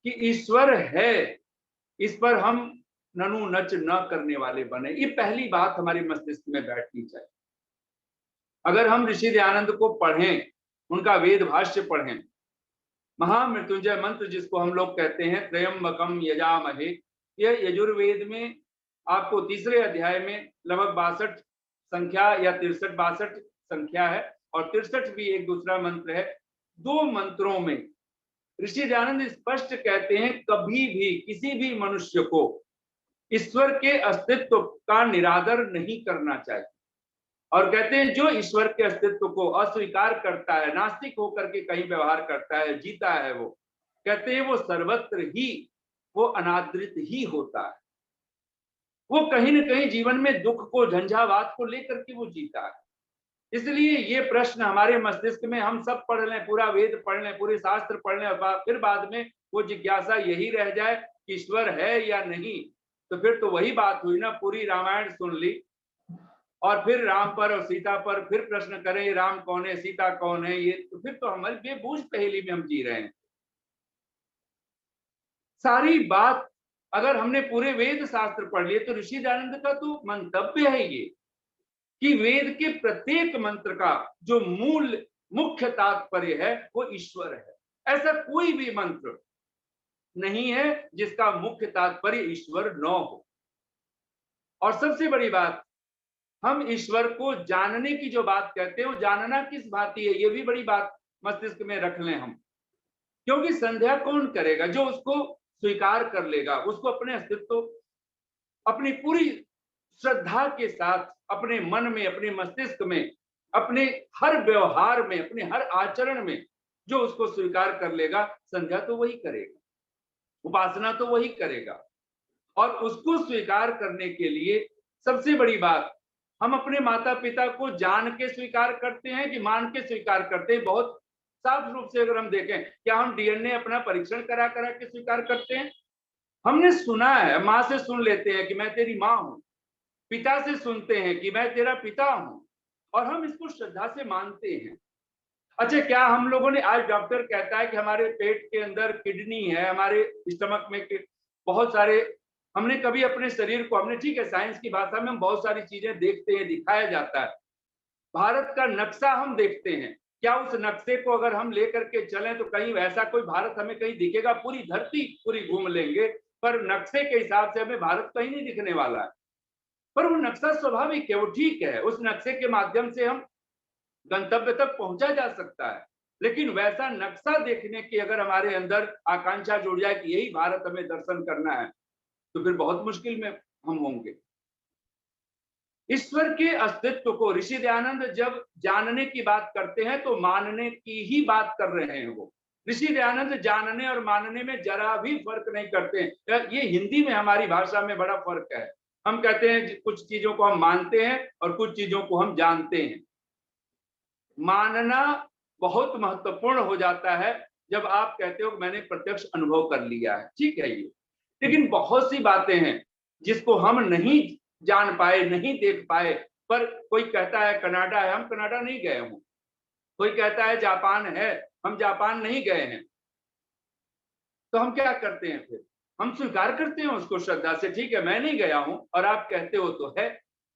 कि ईश्वर है, इस पर हम ननु नच न करने वाले बने। ये पहली बात हमारे मस्तिष्क में बैठनी चाहिए। अगर हम ऋषि दयानंद को पढ़ें, उनका वेद भाष्य पढ़ें, महामृत्युंजय मंत्र जिसको हम लोग कहते हैं त्रयंबकम यजामहे, यह यजुर्वेद में आपको तीसरे अध्याय में लगभग 62 संख्या या 63-62 संख्या है, और 63 भी एक दूसरा मंत्र है। दो मंत्रों में ऋषि दयानंद स्पष्ट कहते हैं कभी भी किसी भी मनुष्य को ईश्वर के अस्तित्व का निरादर नहीं करना चाहिए, और कहते हैं जो ईश्वर के अस्तित्व को अस्वीकार करता है, नास्तिक होकर के कहीं व्यवहार करता है, जीता है, वो कहते हैं वो सर्वत्र ही वो अनादृत ही होता है। वो कहीं न कहीं जीवन में दुख को, झंझावात को लेकर के वो जीता है। इसलिए ये प्रश्न हमारे मस्तिष्क में, हम सब पढ़ लें, पूरा वेद पढ़ लें, पूरे शास्त्र पढ़ लें, और फिर बाद में वो जिज्ञासा यही रह जाए कि ईश्वर है या नहीं, तो फिर तो वही बात हुई ना, पूरी रामायण सुन ली और फिर राम पर और सीता पर फिर प्रश्न करें राम कौन है, सीता कौन है, ये तो फिर तो हमारी बेबूझ पहेली में हम जी रहे हैं। सारी बात अगर हमने पूरे वेद शास्त्र पढ़ लिए तो ऋषि दयानंद का तो मंतव्य है ये कि वेद के प्रत्येक मंत्र का जो मूल मुख्य तात्पर्य है वो ईश्वर है। ऐसा कोई भी मंत्र नहीं है जिसका मुख्य तात्पर्य ईश्वर न हो। और सबसे बड़ी बात, हम ईश्वर को जानने की जो बात कहते हैं वो जानना किस भांति है, ये भी बड़ी बात मस्तिष्क में रख लें हम। क्योंकि संध्या कौन करेगा? जो उसको स्वीकार कर लेगा, उसको अपने अस्तित्व, अपनी पूरी श्रद्धा के साथ अपने मन में, अपने मस्तिष्क में, अपने हर व्यवहार में, अपने हर आचरण में जो उसको स्वीकार कर लेगा, संध्या तो वही करेगा, उपासना तो वही करेगा। और उसको स्वीकार करने के लिए सबसे बड़ी बात, हम अपने माता पिता को जान के स्वीकार करते हैं कि मान के स्वीकार करते हैं? बहुत साफ रूप से अगर हम देखें, क्या हम डीएनए अपना परीक्षण करा करा के स्वीकार करते हैं? हमने सुना है, माँ से सुन लेते हैं कि मैं तेरी माँ हूं, पिता से सुनते हैं कि मैं तेरा पिता हूं, और हम इसको श्रद्धा से मानते हैं। अच्छा, क्या हम लोगों ने, आज डॉक्टर कहता है कि हमारे पेट के अंदर किडनी है, हमारे स्टमक में बहुत सारे, हमने कभी अपने शरीर को, हमने, ठीक है साइंस की भाषा में हम बहुत सारी चीजें देखते हैं, दिखाया जाता है, भारत का नक्शा हम देखते हैं, क्या उस नक्शे को अगर हम लेकर के चलें तो कहीं ऐसा कोई भारत हमें कहीं दिखेगा? पूरी धरती पूरी घूम लेंगे पर नक्शे के हिसाब से हमें भारत कहीं नहीं दिखने वाला है। पर वो नक्शा स्वाभाविक है, वो ठीक है, उस नक्शे के माध्यम से हम गंतव्य तक पहुंचा जा सकता है। लेकिन वैसा नक्शा देखने की अगर हमारे अंदर आकांक्षा जुड़ जाए कि यही भारत हमें दर्शन करना है, तो फिर बहुत मुश्किल में हम होंगे। ईश्वर के अस्तित्व को ऋषि दयानंद जब जानने की बात करते हैं तो मानने की ही बात कर रहे हैं। वो ऋषि दयानंद जानने और मानने में जरा भी फर्क नहीं करते हैं। ये हिंदी में, हमारी भाषा में बड़ा फर्क है। हम कहते हैं कुछ चीजों को हम मानते हैं और कुछ चीजों को हम जानते हैं। मानना बहुत महत्वपूर्ण हो जाता है जब आप कहते हो मैंने प्रत्यक्ष अनुभव कर लिया है, ठीक है ये। लेकिन बहुत सी बातें हैं जिसको हम नहीं जान पाए, नहीं देख पाए। पर कोई कहता है कनाडा है, हम कनाडा नहीं गए हूं। कोई कहता है जापान है, हम जापान नहीं गए हैं। तो हम क्या करते हैं फिर? हम स्वीकार करते हैं उसको श्रद्धा से, ठीक है मैं नहीं गया हूं और आप कहते हो तो है।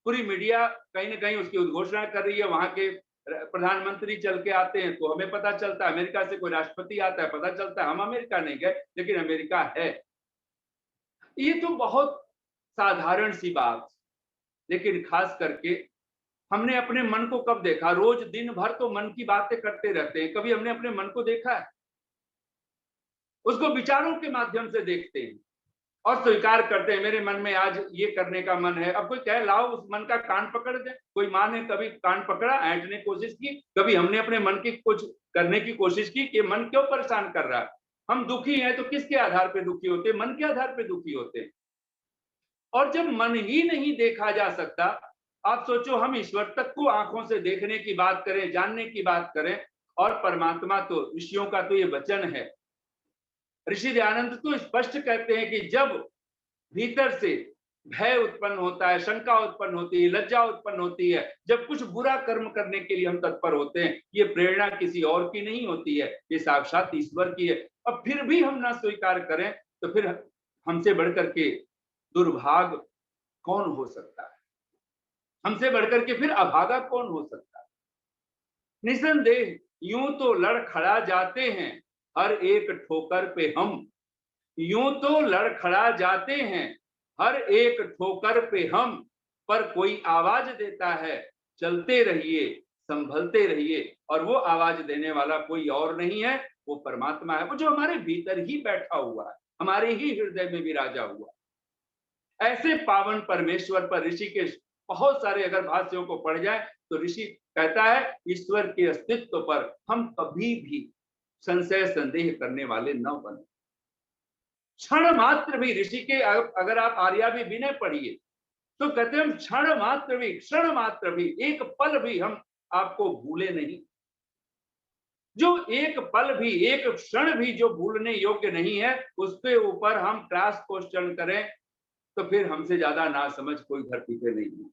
पूरी मीडिया कहीं ना कहीं उसकी उद्घोषणा कर रही है, वहां के प्रधानमंत्री चल के आते हैं तो हमें पता चलता है, अमेरिका से कोई राष्ट्रपति आता है पता चलता है। हम अमेरिका नहीं गए लेकिन अमेरिका है। ये तो बहुत साधारण सी बात, लेकिन खास करके हमने अपने मन को कब देखा? रोज दिन भर तो मन की बातें करते रहते हैं, कभी हमने अपने मन को देखा है? उसको विचारों के माध्यम से देखते हैं और स्वीकार करते हैं मेरे मन में आज ये करने का मन है। अब कोई कहे लाओ उस मन का कान पकड़ दे। कोई माँ ने कभी कान पकड़ा, ऐंठने की कोशिश की? कभी हमने अपने मन की कुछ करने की कोशिश की कि मन क्यों परेशान कर रहा है? हम दुखी हैं तो किसके आधार पे दुखी होते हैं? मन के आधार पे दुखी होते हैं। और जब मन ही नहीं देखा जा सकता, आप सोचो हम ईश्वर तक को आंखों से देखने की बात करें, जानने की बात करें, और परमात्मा तो ऋषियों का तो ये वचन है। ऋषि दयानंद तो स्पष्ट कहते हैं कि जब भीतर से भय उत्पन्न होता है, शंका उत्पन्न होती है, लज्जा उत्पन्न होती है, जब कुछ बुरा कर्म करने के लिए हम तत्पर होते हैं, ये प्रेरणा किसी और की नहीं होती है, ये साक्षात ईश्वर की है। अब फिर भी हम ना स्वीकार करें तो फिर हमसे बढ़कर के दुर्भाग कौन हो सकता है? हमसे बढ़कर के फिर अभागा कौन हो सकता है? निसंदेह यूं तो लड़खड़ा जाते हैं हर एक ठोकर पे हम, यूं तो लड़खड़ा जाते हैं हर एक ठोकर पे हम, पर कोई आवाज देता है चलते रहिए संभलते रहिए, और वो आवाज देने वाला कोई और नहीं है, वो परमात्मा है, वो जो हमारे भीतर ही बैठा हुआ है, हमारे ही हृदय में विराजा हुआ है। ऐसे पावन परमेश्वर पर ऋषिकेश बहुत सारे अगर भाष्यों को पढ़ जाए तो ऋषि कहता है ईश्वर के अस्तित्व पर हम कभी भी संशय संदेह करने वाले न बने। क्षण मात्र भी ऋषि के अगर आप आर्या भी विनय पढ़िए तो कहते हैं हम क्षण मात्र भी एक पल भी हम आपको भूले नहीं। जो एक पल भी एक क्षण भी जो भूलने योग्य नहीं है उसके ऊपर हम क्रॉस क्वेश्चन करें तो फिर हमसे ज्यादा नासमझ कोई धरती पे नहीं है।